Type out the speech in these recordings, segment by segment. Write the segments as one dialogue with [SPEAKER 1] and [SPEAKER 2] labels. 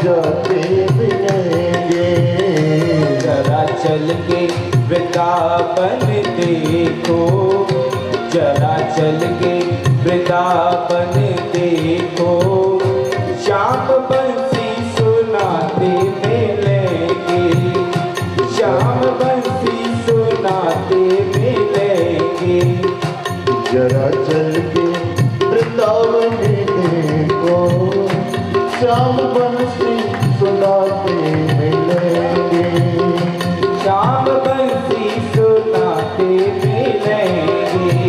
[SPEAKER 1] बजाते मिलेंगे।
[SPEAKER 2] जरा चल के वृंदावन देखो, जरा चल के वृंदावन देखो, श्याम बंसी सुनाते मिलेंगे, श्याम बंसी सुनाते मिलेंगे।
[SPEAKER 1] जरा चल के वृंदावन देखो, श्याम बंसी सुनाते मिलेंगे,
[SPEAKER 2] श्याम बंसी सुनाते मिलेंगे,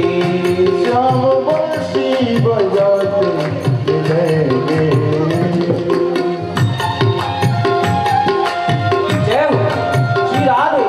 [SPEAKER 1] श्याम बंसी बजाते मिलेंगे।
[SPEAKER 2] जय हो श्री राधे।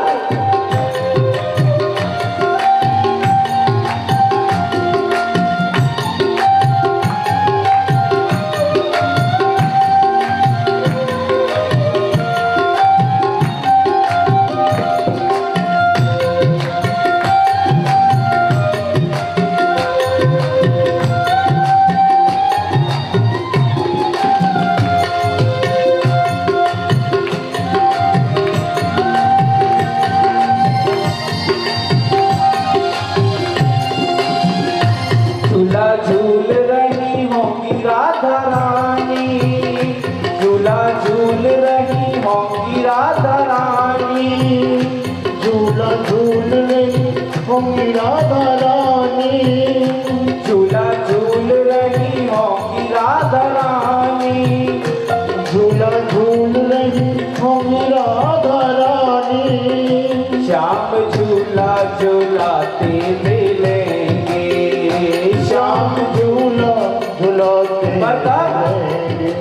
[SPEAKER 2] झूला झूल रही होंगी राधा रानी, झूला झूल रही होंगी राधा रानी,
[SPEAKER 1] झूला झूल रही होंगी राधा रानी,
[SPEAKER 2] झूला झूल रही होंगी राधा रानी,
[SPEAKER 1] झूला झूल रही होंगी राधा रानी।
[SPEAKER 2] श्याम झूला झूलाते मिलेंगे,
[SPEAKER 1] श्याम झूला झूलाते मिलेंगे।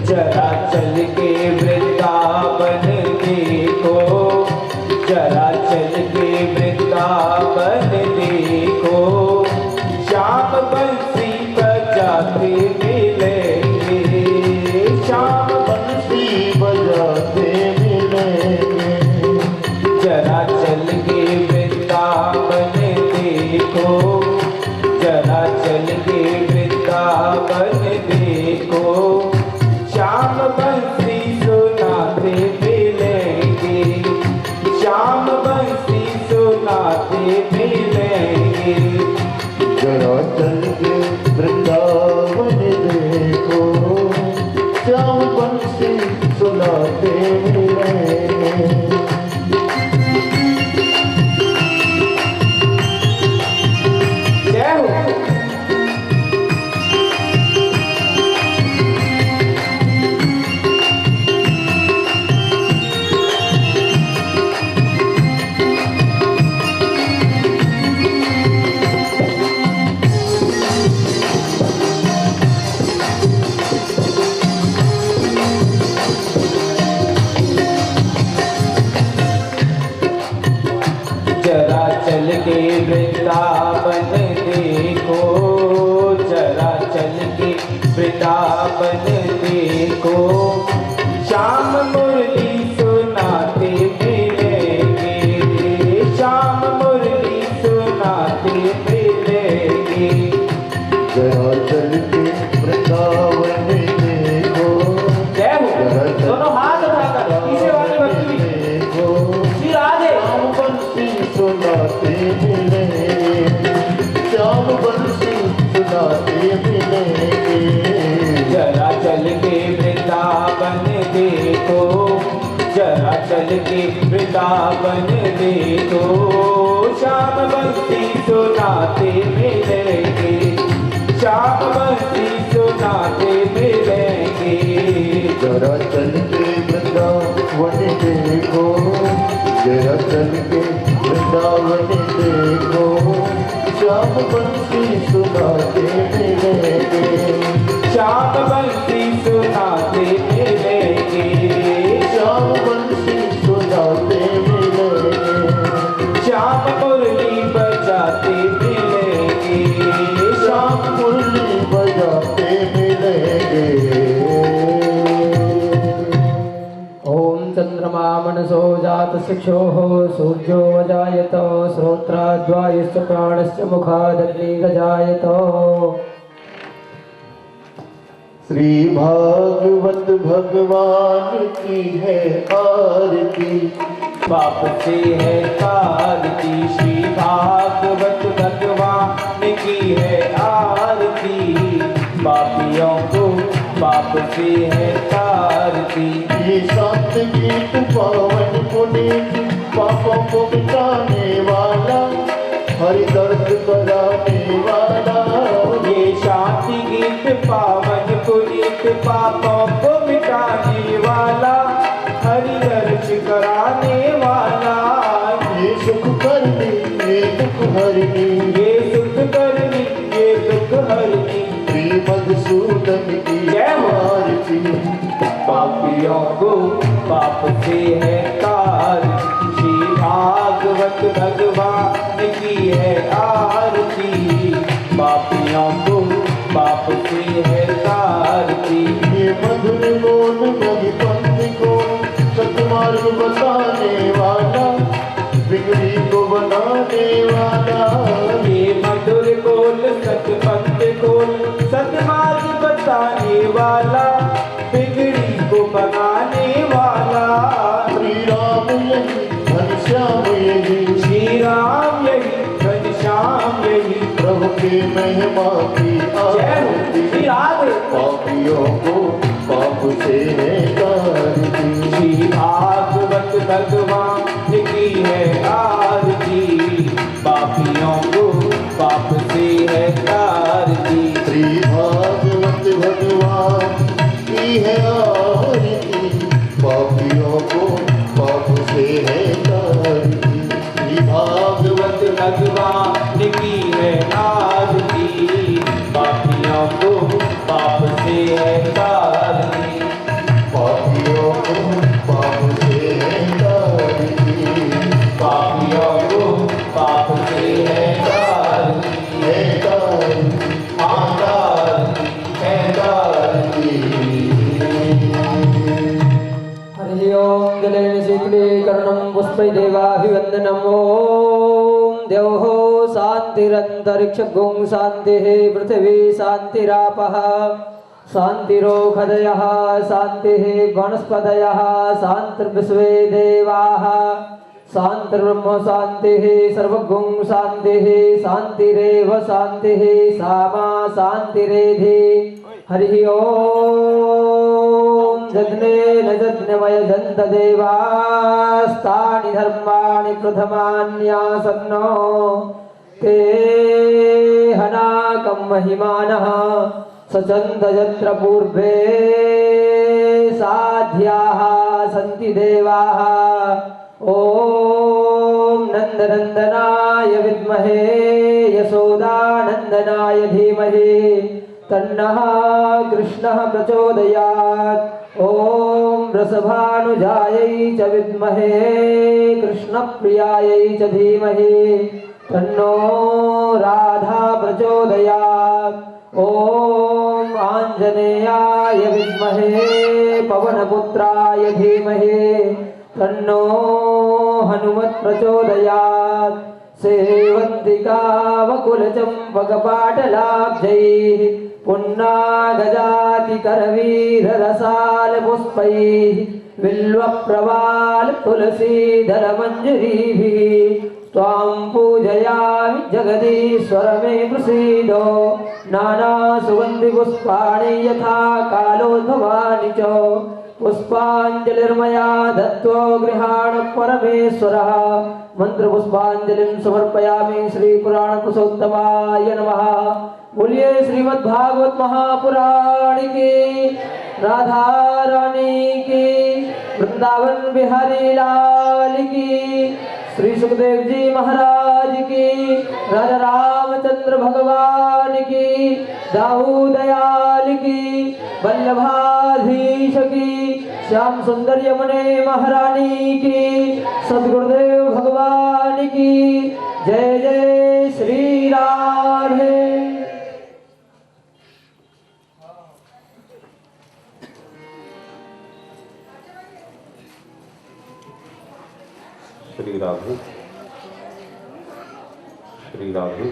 [SPEAKER 2] जरा चल के वृंदावन देखो, जरा चल के वृंदावन देखो, श्याम बंसी बजाते मिलेंगे, श्याम
[SPEAKER 1] बंसी बजाते मिलेंगे।
[SPEAKER 2] जरा चल के वृंदावन देखो, जरा चल के वृंदावन देखो, श्याम बंसी सुनाते मिलेंगे, श्याम बंसी सुनाते मिलेंगे।
[SPEAKER 1] जरा चल के वृंदावन देखो, श्याम बंसी सुनाते मिलेंगे।
[SPEAKER 2] जय हो जरा चल के वृंदावन देखो, जरा चल के वृंदावन देखो, श्याम मुरली सुनाते मिलेंगे, श्याम मुरली सुनाते मिलेंगे।
[SPEAKER 1] जरा चल के वृंदावन देखो,
[SPEAKER 2] जय हो
[SPEAKER 1] जरा चल
[SPEAKER 2] दोनों हाथ उठाकर पीछे वाले व्यक्ति भी
[SPEAKER 1] देखो,
[SPEAKER 2] श्री राधे।
[SPEAKER 1] श्याम बंसी सुनाते मिलेंगे, श्याम बंसी सुनाते मिलेंगे।
[SPEAKER 2] जरा चल के वृंदावन देखो, जरा चल के वृंदावन देखो, श्याम बंसी सुनाते मिलेंगे, श्याम बंसी सुनाते मिलेंगे।
[SPEAKER 1] जरा चल के वृंदावन देखो, जरा चल के वृंदावन देखो, श्याम बंसी सुनाते मिलेंगे,
[SPEAKER 2] श्याम बंसी सुनाते मिलेंगे,
[SPEAKER 1] श्याम बंसी सुनाते मिलेंगे।
[SPEAKER 2] श्याम मुरली बजाते मिलेंगे,
[SPEAKER 1] श्याम मुरली बजाते मिलेंगे।
[SPEAKER 3] ओम चंद्रमा मनसो जात शिक्षोः सूर्यो वजायत श्रोत्राद्वायुश्च प्राणश्च मुखादग्निर्जायत।
[SPEAKER 1] श्री भागवत भगवान की है आरती।
[SPEAKER 2] पाप से है आरती, श्री भागवत भगवान की है आरती। पापियों को पाप से है आरती।
[SPEAKER 1] ये संत गीत पावन पुनीत, पापों को मिटाने वाला, हरि दर्द कराने वाला।
[SPEAKER 2] ये शांति गीत पावन पुनीत, पापों को मिटाने वाला, हरि दर्श कराने वाला।
[SPEAKER 1] ये सुख करनी, ये दुख हरनी,
[SPEAKER 2] ये सुख करनी, ये दुख हरनी।
[SPEAKER 1] श्री मधुसूदन की
[SPEAKER 2] जय हो।
[SPEAKER 1] आरती।
[SPEAKER 2] पापियों को पाप से है तारती, श्री भागवत भगवान की है आरती। पापियों को पाप से है तारती।
[SPEAKER 1] ये मधुर बोल मधुपंथ को सतमार्ग बताने वाला, बिगड़ी को बनाने वाला।
[SPEAKER 2] ये मधुर बोल सतपंथ कोल, सतमार्ग बताने वाला, बिगड़ी को बनाने वाला।
[SPEAKER 1] श्री राम यही घनश्याम यही,
[SPEAKER 2] श्री राम यही घनश्याम यही।
[SPEAKER 1] प्रभु के महिमा की
[SPEAKER 2] जय हो
[SPEAKER 1] आरती।
[SPEAKER 2] श्री राधे।
[SPEAKER 1] पापियों को पाप से है तारती।
[SPEAKER 2] श्री भागवत भगवान की है आरती। पापियों को पाप से है तारती।
[SPEAKER 1] श्री भागवत भगवान की है आरती। पापियों को पाप से है तारती। श्री भागवत
[SPEAKER 2] भगवान की है आरती। पापियों को पाप से है तारती।
[SPEAKER 1] पापियों को पाप से है तारती।
[SPEAKER 2] पापियों को पाप से है तारती।
[SPEAKER 1] है तारती,
[SPEAKER 2] हाँ तारती, है तारती।
[SPEAKER 3] हरि ओम जलेन शीतलीकरणं पुष्पै देवाभिवन्दनम्। ओम द्यौः शान्तिरन्तरिक्षगुं शान्तिः पृथिवी शान्तिरापः शान्तिरोषधयः शान्तिः वनस्पतयः शान्तिर्विश्वे देवाः शान्तिर्ब्रह्म शान्तिः सर्वगुं शान्तिः शान्तिरेव शान्तिः सामा शान्तिरेधि। हरि ओम जज्ञेन जज्ञमयजन्त देवास्तानि धर्माणि प्रथमान्यासन्नो ते हनाकं महिमानः सचन्द यत्र पूर्वे साध्याः सन्ति देवाः। ओम नन्दनन्दनाय विद्महे यशोदानन्दनाय धीमहि तन्नः कृष्णः प्रचोदयात्। ओम वृषभानुजायै च विद्महे कृष्णप्रियायै च धीमहि तन्नो राधा प्रचोदयात्। ओम आञ्जनेयाय विद्महे पवनपुत्राय धीमहि तन्नो हनुमत् प्रचोदयात्। सेवन्तिका वकुलचम्पकपाटलाब्जैः पुन्नागजातिकरवीररसालपुष्पैः बिल्वप्रवालतुलसीदलमञ्जरीभिः त्वां पूजयामि जगदीश्वर मे प्रसीदो। नानासुगन्धिपुष्पाणि यथा कालोद्भवानि च पुष्पाञ्जलिर्मया दत्तो गृहाण परमेश्वरः। मंत्रपुष्पाञ्जलिं समर्पयामि श्री पुराण पुरुषोत्तमाय नमः। बोलिए श्रीमद्भागवत महापुराण की, राधा रानी की, वृंदावन बिहारी लाल की, श्री सुखदेव जी महाराज की, राजा रामचंद्र भगवान की, दाऊ दयाल की, वल्लभाधीश की, श्याम सुंदर यमुने महारानी की, सदगुरुदेव भगवान की जय जय श्री राधे।
[SPEAKER 4] श्री राधे, श्री राधे।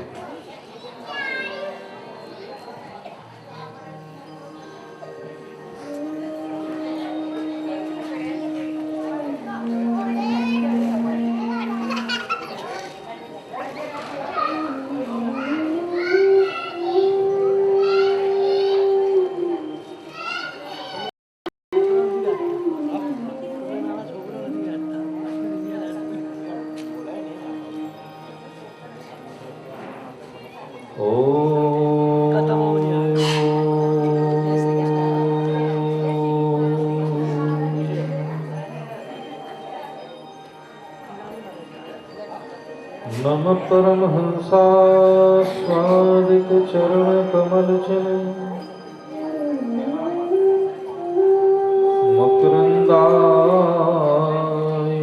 [SPEAKER 4] नम परमहंसा स्वादिक चरण कमल चल मकरंदाय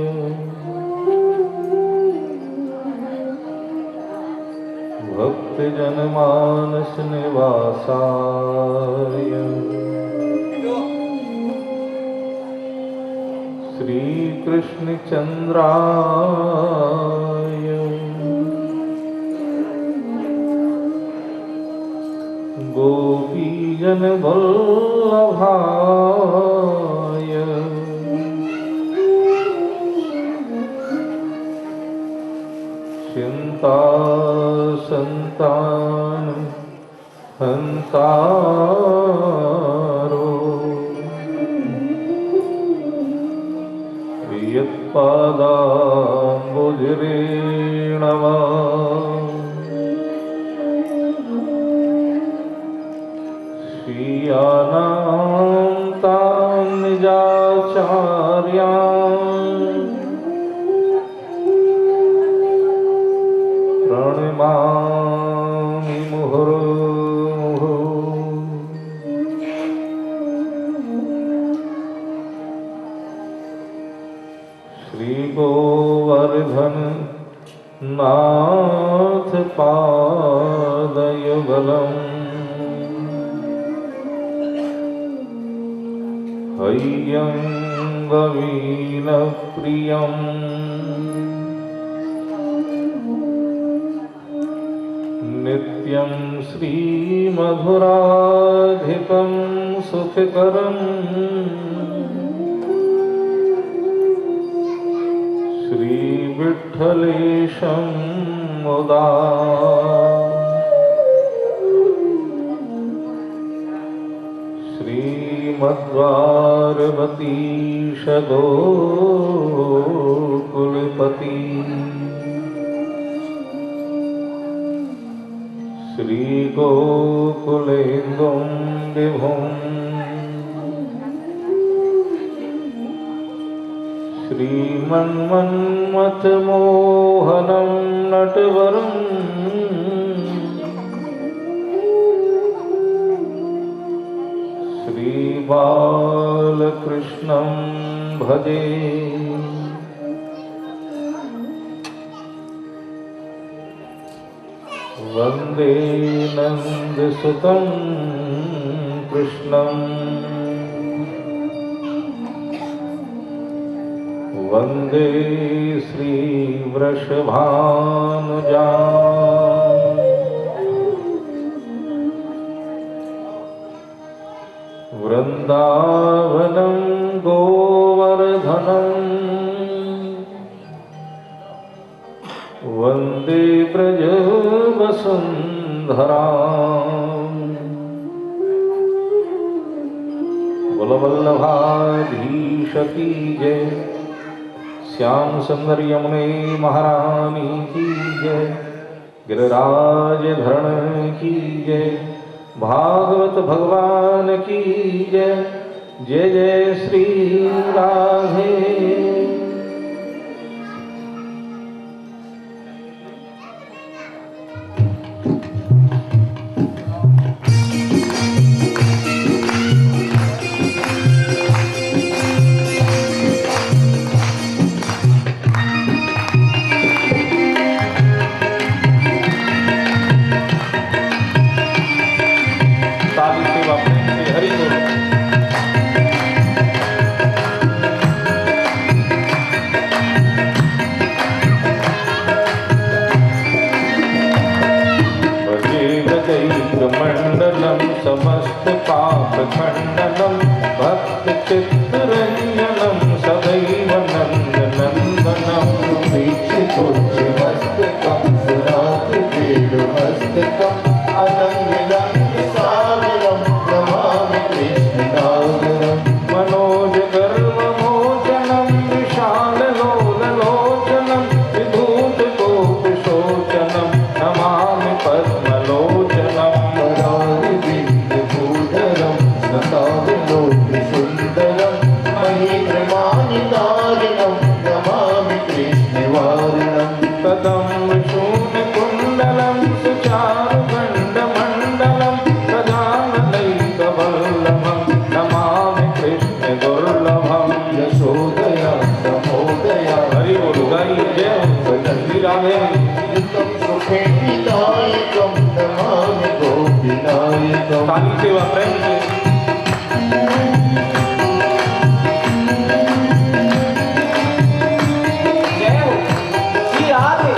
[SPEAKER 4] भक्त जनमानस निवासाय श्री कृष्ण चंद्राय गोपी जन वल्लभाय चिंता संतान हंतारो यत्पादाम्बुजरेणवा श्रियानां तां निजाचार्यान् प्रणमामि मुहुर्मुहुः श्री गोवर्धन नाथ पादयुगलम् हय्यङ्गवीनप्रियम् नित्यं श्रीमधुराधिकं सुखकरम् श्रीविठ्ठलेशं मुदा श्रीमद्वारवतीश गोकुलपति श्रीगोकुलेन्दुं विभुं श्रीमन्मन्मथमोहनं नटवरम् श्रीबालकृष्णं भजे वन्दे नन्दसुतं कृष्णं वन्दे श्रीवृषभानुजाम् वृन्दावनं गोवर्धनं वन्दे ब्रजवसुन्धराम् बलवल्लभाधीश की जय श्याम सुंदर यमुने महारानी की जय गिरिराज धरण की जय भागवत भगवान की जय जय जय श्री राधे। पुण्य दुर्लभम
[SPEAKER 1] यशोदया समोदया
[SPEAKER 4] हरि बोल गाइए जय हो श्री राधे
[SPEAKER 1] युतं सुखेतिदायकं नमामि गोपीनायकं
[SPEAKER 4] ताली सेवा प्रेम से
[SPEAKER 3] जय हो श्री राधे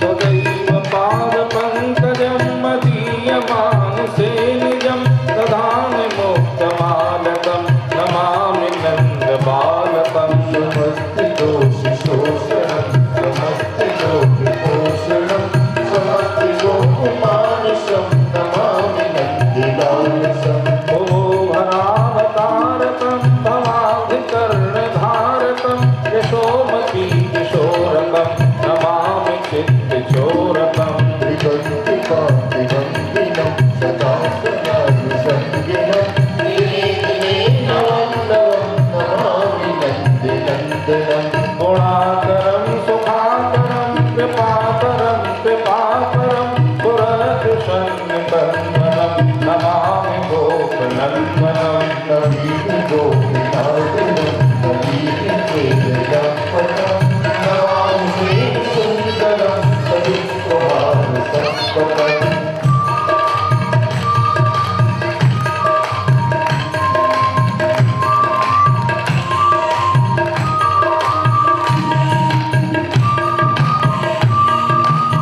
[SPEAKER 4] सदैव पाद पंकजं मदीयमानसे निजं ददामि मुक्तमालकं नमामि नन्दबालकं
[SPEAKER 1] समस्ति दोषशोषणं समस्ति दोषपोषणं समस्ति गोकुमानुषं नमामि नन्दिलालसम्
[SPEAKER 4] ओ भरावतारकं भवाधिकर्णधारकं यशोमती किशोरकं नमामि चित्तचोरकं
[SPEAKER 1] त्रिगन्तिकान्तिगन्तिनं सदा सदा संगिनं दिने दिने नवं नवं नमामि नन्दिनन्दनं
[SPEAKER 4] गुणाकरं सुखाकरं कृपाकरं कृपाकरं पुरदृशन्निबन्धनं नमामि गोपनन्दनं
[SPEAKER 1] नवीन गोपीनाथनं नवीन वेदयापनं नमामि सुन्दरं सविप्रभावसम्पदम्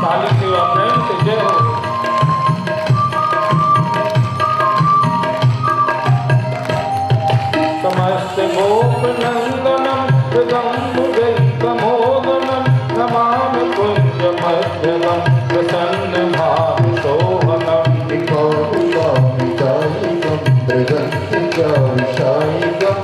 [SPEAKER 4] ताली सेवा प्रेम से जय हो समस्त गोपनन्दनं हृदम्बुजैकमोदनं नमामि कुञ्जमध्यगं प्रसन्नभानुशोभनम्
[SPEAKER 1] विकारिकामिकायिकं मृगन्तिकाविशायिकं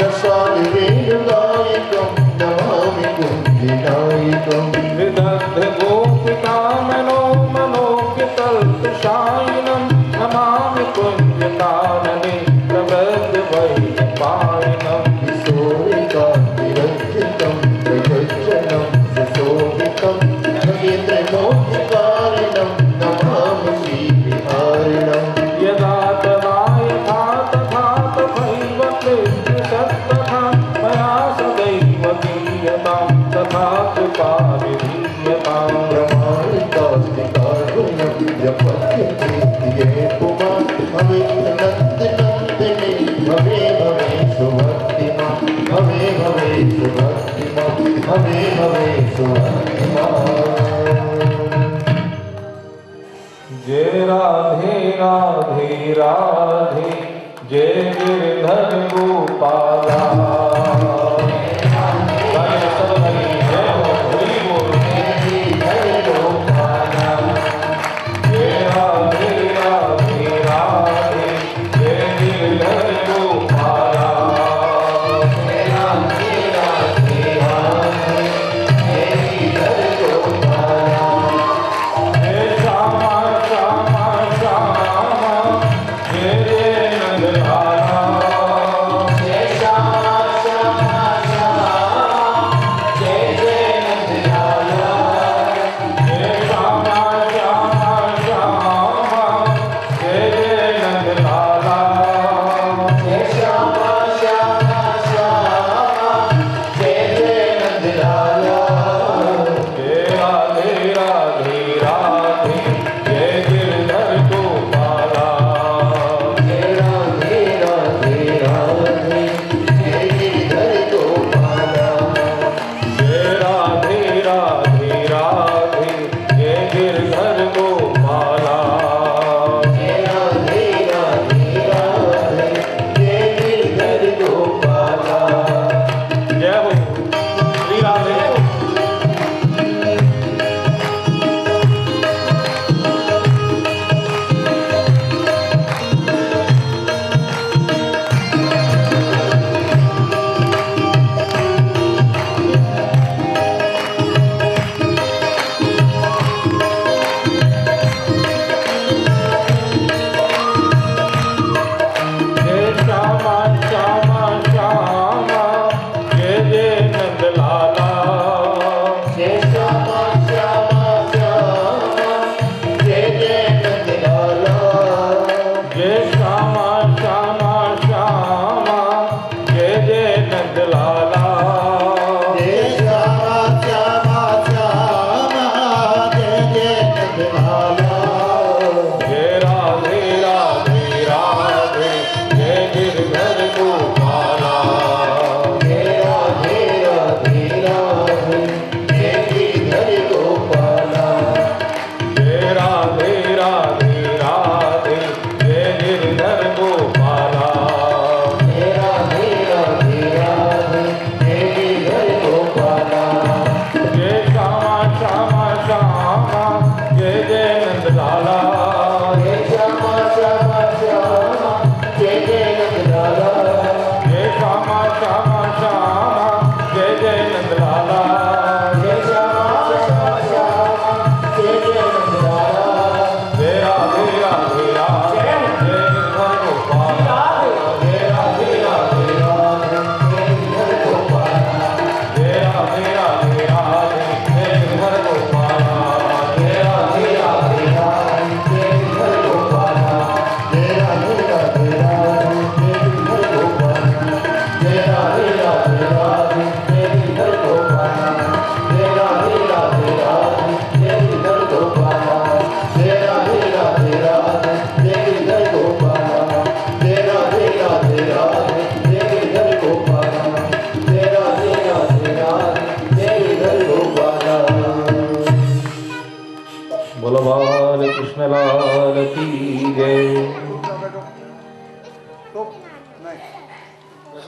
[SPEAKER 1] रसायवेणुगायिकं नमामि कुञ्जिनायिकं
[SPEAKER 4] विदग्धगोपिकामनो मनोज्ञकल्पशायिनं नमामि कुञ्जकानने प्रबद्धवैपायिनम्
[SPEAKER 1] किशोरिकान्तिरञ्जितं प्रगज्जनं सुशोभितं नगेन्द्रमोक्षकारिणं नमामि श्रीविहारिणम्
[SPEAKER 4] यदा तदा यथा तथा तथैव कृष्णसत्तथा मया सदैव दीयतां तथा कृपा विधीयताम्
[SPEAKER 1] प्रमाणिकास्ति कारुण्यं यपत्यते ये पुमान् भवे नन्दिनन्दिनी भवे भवे सुभक्तिमा भवे भवे सुभक्तिमा भवे भवे सुभक्तिमा
[SPEAKER 4] जय राधे राधे राधे जय गिरधर गोपाला गाइए सब गाइए, जय हो हरि बोल जय राधे राधे राधे जय गिरधर गोपाला जय राधे राधे राधे जय गिरधर गोपाला जय श्यामा श्यामा श्यामा जय जय नंदलाला जय श्यामा श्यामा श्यामा जय जय नंदलाला जय श्यामा श्यामा श्यामा जय जय नंदलाला जय श्यामा श्यामा श्यामा जय जय नंदलाला जय राधे राधे राधे जय गिरधर गोपाला
[SPEAKER 1] जय राधे राधे राधे जय गिरिधर गोपाला
[SPEAKER 4] जय राधे राधे राधे जय गिरधर गोपाला
[SPEAKER 1] जय राधे राधे राधे जय गिरिधर गोपाला
[SPEAKER 4] जय हो श्री राधे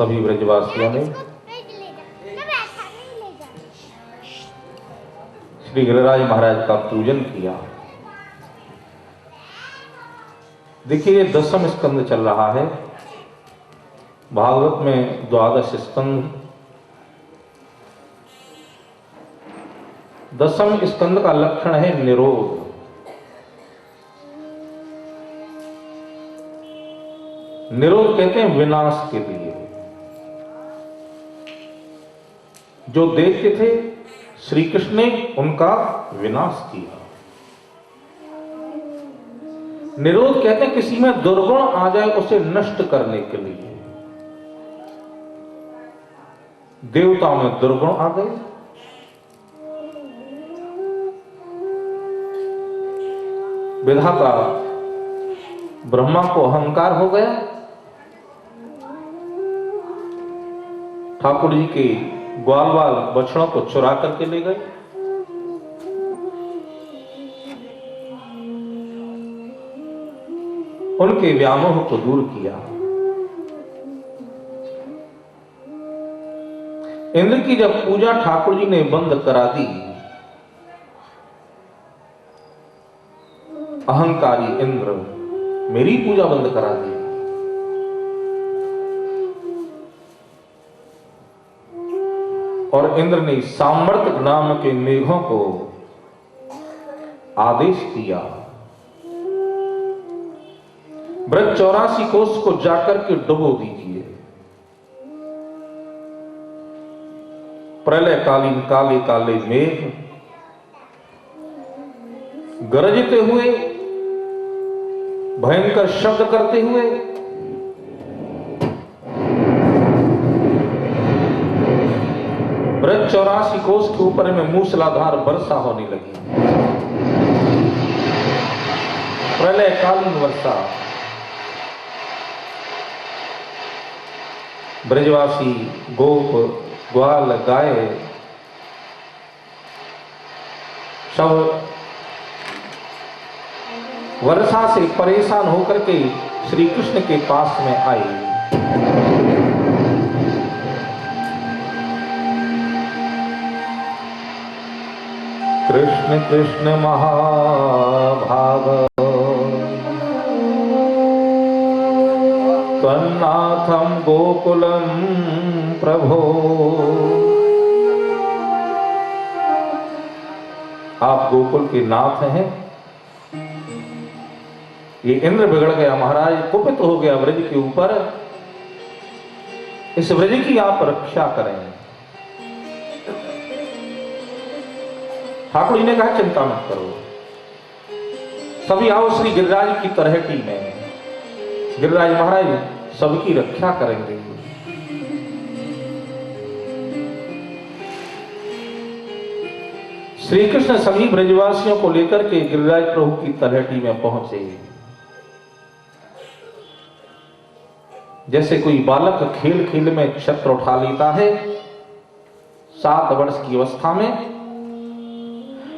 [SPEAKER 4] सभी ब्रजवासियों ने श्री गिरिराज महाराज का पूजन किया। देखिए, ये 10वां स्कंद चल रहा है। भागवत में 12 स्कंद। 10वें स्कंद का लक्षण है निरोध। निरोध कहते हैं विनाश के लिए। जो दैत्य थे, श्री कृष्ण ने उनका विनाश किया। निरोध कहते हैं किसी में दुर्गुण आ जाए उसे नष्ट करने के लिए। देवताओं में दुर्गुण आ गए, विधाता ब्रह्मा को अहंकार हो गया, ठाकुर जी के ग्वाल बाल बछड़ों को चुरा करके ले गए। उनके व्यामोह को दूर किया। इंद्र की जब पूजा ठाकुर जी ने बंद करा दी, अहंकारी इंद्र मेरी पूजा बंद करा दी, और इंद्र ने सामर्थ्य नाम के मेघों को आदेश दिया, ब्रज 84 कोष को जाकर के डुबो दीजिए। प्रलय कालीन काले काले मेघ गरजते हुए, भयंकर शब्द करते हुए ब्रज 84 कोष के ऊपर में मूसलाधार वर्षा होने लगी। प्रलयकालीन वर्षा। ब्रजवासी गोप ग्वाल गाय सब वर्षा से परेशान होकर के श्री कृष्ण के पास में आए। कृष्ण कृष्ण महाभाग त्वन्नाथं गोकुलं प्रभो। आप गोकुल के नाथ हैं। ये इंद्र बिगड़ गया, महाराज कुपित हो गया ब्रज के ऊपर। इस ब्रज की आप रक्षा करें। ठाकुर जी ने कहा चिंता मत करो, सभी आओ श्री गिरिराज की तलहटी में। गिरिराज महाराज सबकी रक्षा करेंगे। श्री कृष्ण सभी ब्रजवासियों को लेकर के गिरिराज प्रभु की तलहटी में पहुंचे। जैसे कोई बालक खेल खेल में छत्र उठा लेता है, 7 वर्ष की अवस्था में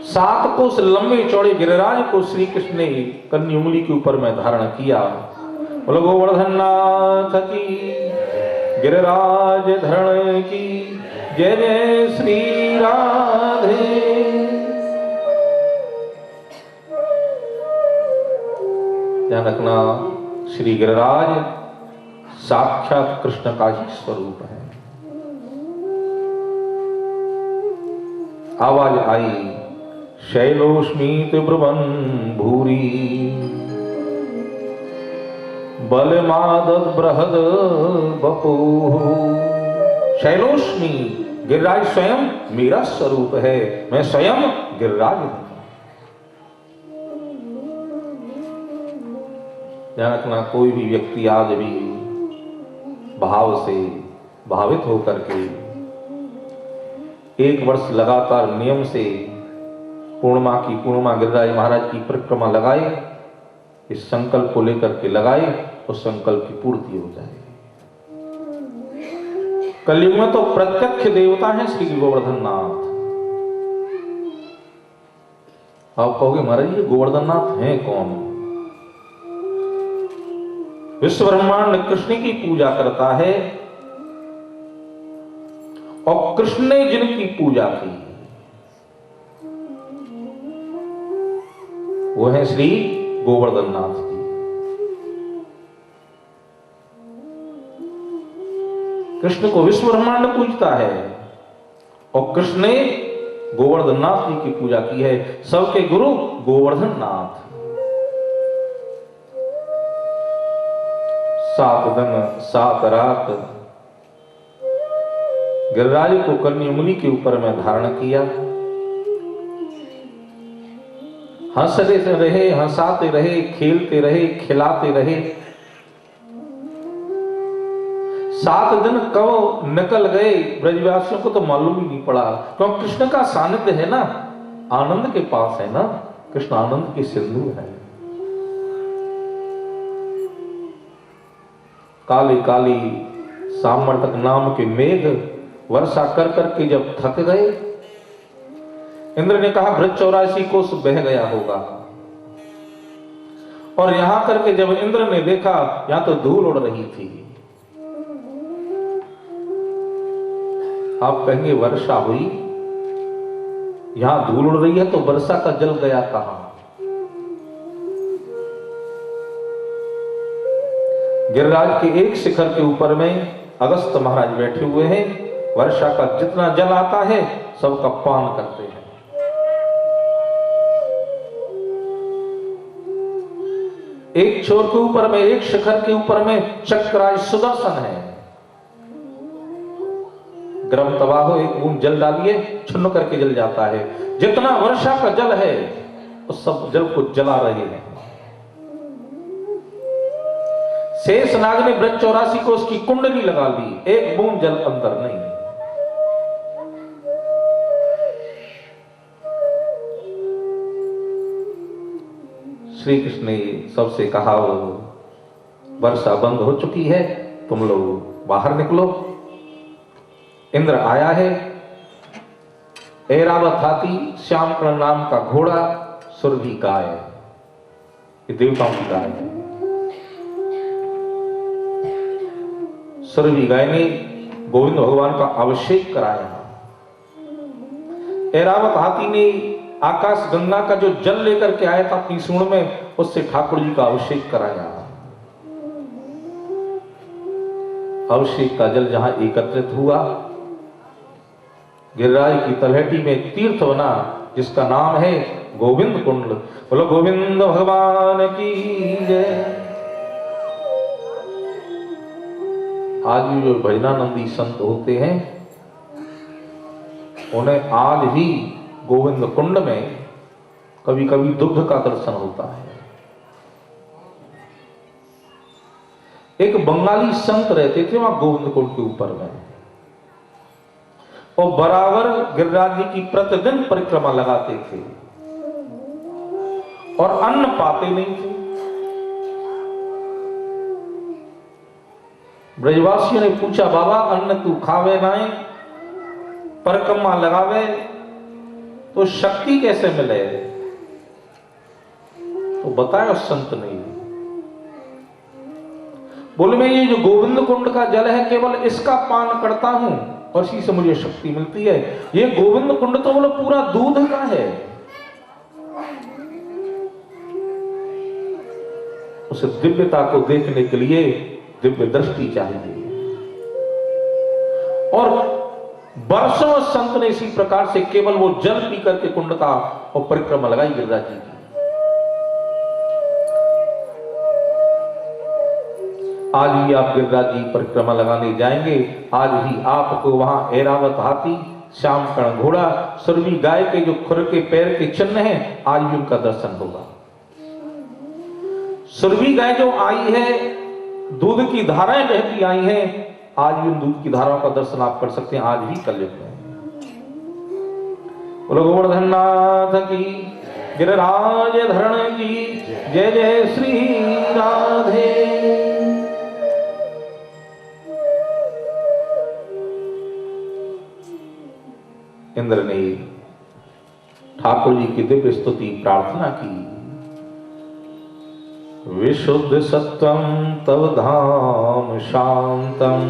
[SPEAKER 4] 7 कोस लंबे चौड़े गिरिराज को श्री कृष्ण ने कन्नी उंगली के ऊपर में धारण किया। बोलो गोवर्धन नाथ की, गिरिराज धरण की जय जय श्री राधे। ध्यान रखना, श्री गिरिराज साक्षात कृष्ण का ही स्वरूप है। आवाज आई, शैलोष्मीत ब्रुवन् भूरि बलमादद बृहद बपुः। शैलोष्मी, गिरिराज स्वयं मेरा स्वरूप है, मैं स्वयं गिरिराज हूं। ध्यान रखना, कोई भी व्यक्ति आज भी भाव से भावित होकर के 1 वर्ष लगातार नियम से पूर्णिमा गिरिराज महाराज की परिक्रमा लगाए, इस संकल्प को लेकर के लगाए, उस संकल्प की पूर्ति हो जाए। कलयुग में तो प्रत्यक्ष देवता है श्री गोवर्धन नाथ। आप कहोगे महाराज ये गोवर्धन नाथ हैं कौन? विश्व ब्रह्मांड कृष्ण की पूजा करता है, और कृष्ण ने जिनकी पूजा की वो है श्री गोवर्धन नाथ जी। कृष्ण को विश्व ब्रह्मांड पूजता है और कृष्ण ने गोवर्धन नाथ जी की पूजा की है। सबके गुरु गोवर्धन नाथ। 7 दिन 7 रात गिरिराज को कन्या मुनि के ऊपर में धारण किया। हंसते रहे, हंसाते रहे, खेलते रहे, खिलाते रहे। 7 दिन कब निकल गए ब्रजवासियों को तो मालूम ही नहीं पड़ा, क्योंकि कृष्ण का सानिध्य है ना, आनंद के पास है ना, कृष्ण आनंद की सिंधु है। काली काली सामर्थक नाम के मेघ वर्षा कर करके जब थक गए, इंद्र ने कहा ब्रज 84 कोस बह गया होगा। और यहां करके जब इंद्र ने देखा यहां तो धूल उड़ रही थी। आप कहेंगे वर्षा हुई, यहां धूल उड़ रही है तो वर्षा का जल गया कहां? गिरिराज के एक शिखर के ऊपर में अगस्त महाराज बैठे हुए हैं। वर्षा का जितना जल आता है सबका पान करते हैं। एक छोर के ऊपर में, एक शिखर के ऊपर में चक्रराज सुदर्शन है। गर्म तवा हो, एक बूंद जल डालिए, छुन्न करके जल जाता है। जितना वर्षा का जल है उस सब जल को जला रहे हैं। शेषनाग ने ब्रज 84 को उसकी कुंडली लगा ली, एक बूंद जल अंदर नहीं। श्री कृष्ण ने सबसे कहा वर्षा बंद हो चुकी है, तुम लोग बाहर निकलो। इंद्र आया है, ऐरावत हाथी, श्यामकर्ण नाम का घोड़ा, सुरभि गाय, ये देवताओं की गाय है। सुरभि गाय ने गोविंद भगवान का अभिषेक कराया। ऐरावत हाथी ने आकाश गंगा का जो जल लेकर के आया था अपनी सूंड में, उससे ठाकुर जी का अभिषेक कराया। अभिषेक का जल जहां एकत्रित हुआ, गिरिराज की तलहटी में तीर्थ बना जिसका नाम है गोविंद कुंड। बोलो गोविंद भगवान की जय। आज भी जो भजनानंदी संत होते हैं उन्हें आज भी गोविंद कुंड में कभी कभी दुग्ध का दर्शन होता है। एक बंगाली संत रहते थे वहां गोविंद कुंड के ऊपर में, और बराबर गिरिराज जी की प्रतिदिन परिक्रमा लगाते थे और अन्न पाते नहीं थे। ब्रजवासियों ने पूछा बाबा अन्न तू खावे नाए, परिक्रमा लगावे तो शक्ति कैसे मिले? तो बताया संत ने, बोले मैं ये जो गोविंद कुंड का जल है केवल इसका पान करता हूं और इसी से मुझे शक्ति मिलती है। ये गोविंद कुंड तो बोले पूरा दूध का है। उस दिव्यता को देखने के लिए दिव्य दृष्टि चाहिए। और वर्षों संत ने इसी प्रकार से केवल वो जल पी करके कुंड का और परिक्रमा लगाई गिरिराज जी की। आज भी आप गिरिराज जी परिक्रमा लगाने जाएंगे, आज भी आपको वहां ऐरावत हाथी, श्यामकर्ण घोड़ा, सुरभि गाय के जो खुर के पैर के चिन्ह हैं, आज भी उनका दर्शन होगा। सुरभि गाय जो आई है, दूध की धाराएं बहती आई हैं, आज भी उन दूध की धाराओं का दर्शन आप कर सकते हैं, आज भी कलयुग में। बोलो गोवर्धन नाथ की, गिरिराज धरण की जय जय श्री राधे। इंद्र ने ठाकुर जी की दिव्य स्तुति प्रार्थना की। विशुद्ध सत्वं तव धाम शांतम,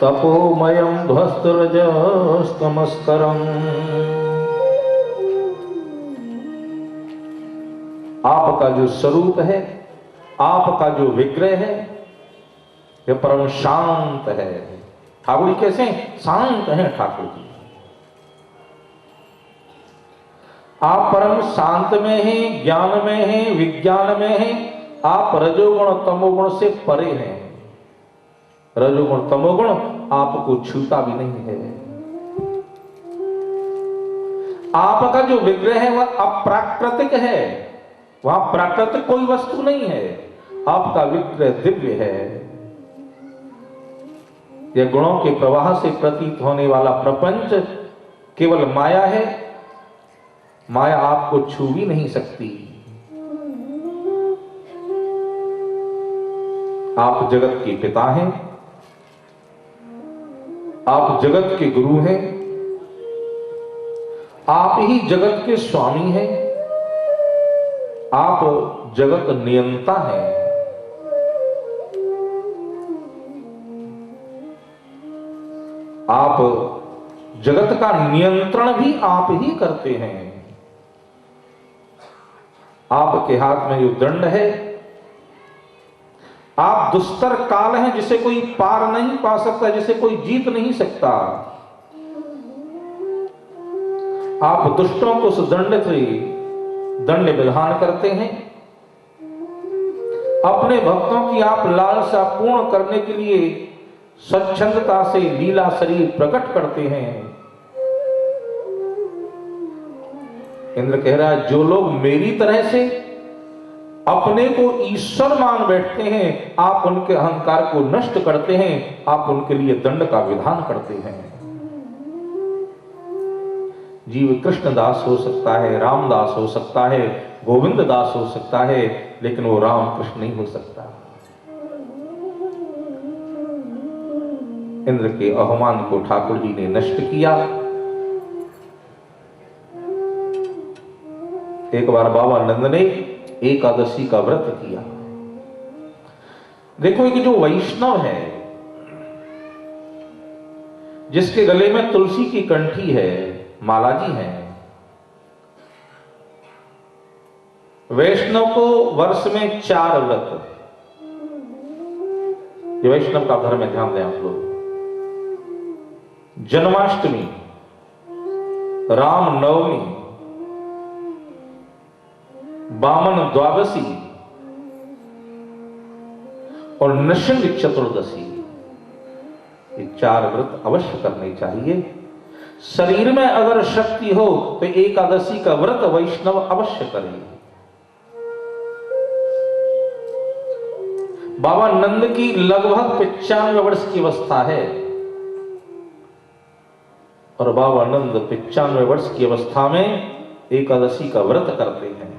[SPEAKER 4] तपोमयं ध्वस्तरजस्तमस्करम्। आपका जो स्वरूप है, आपका जो विग्रह है, यह परम शांत है। ठाकुर जी कैसे शांत हैं? ठाकुर जी आप परम शांत में हैं, ज्ञान में हैं, विज्ञान में हैं। आप रजोगुण तमोगुण से परे हैं। रजोगुण तमोगुण आपको छूता भी नहीं है। आपका जो विग्रह है वह अप्राकृतिक है, वहां प्राकृतिक कोई वस्तु नहीं है। आपका विग्रह दिव्य है। यह गुणों के प्रवाह से प्रतीत होने वाला प्रपंच केवल माया है। माया आपको छू भी नहीं सकती। आप जगत के पिता हैं, आप जगत के गुरु हैं, आप ही जगत के स्वामी हैं, आप जगत नियंता हैं। आप जगत का नियंत्रण भी आप ही करते हैं। आपके हाथ में जो दंड है, आप दुस्तर काल हैं जिसे कोई पार नहीं पा सकता, जिसे कोई जीत नहीं सकता। आप दुष्टों को उस दंड से दंड विधान करते हैं। अपने भक्तों की आप लालसा पूर्ण करने के लिए स्वच्छंदता से लीला शरीर प्रकट करते हैं। इंद्र कह रहा है, जो लोग मेरी तरह से अपने को ईश्वर मान बैठते हैं, आप उनके अहंकार को नष्ट करते हैं, आप उनके लिए दंड का विधान करते हैं। जीव कृष्ण दास हो सकता है, रामदास हो सकता है, गोविंद दास हो सकता है, लेकिन वो राम कृष्ण नहीं हो सकता। इंद्र के अवमान को ठाकुर जी ने नष्ट किया। एक बार बाबा नंद ने एकादशी का व्रत किया। देखो, एक जो वैष्णव है जिसके गले में तुलसी की कंठी है, माला जी है, वैष्णव को वर्ष में 4 व्रत, ये वैष्णव का धर्म है, ध्यान दें आप लोग। जन्माष्टमी, राम नवमी, वामन द्वादशी और नृसिंह चतुर्दशी, ये 4 व्रत अवश्य करने चाहिए। शरीर में अगर शक्ति हो तो एकादशी का व्रत वैष्णव अवश्य करें। बाबा नंद की लगभग 95 वर्ष की अवस्था है और बाबा नंद 95 वर्ष की अवस्था में एकादशी का व्रत करते हैं।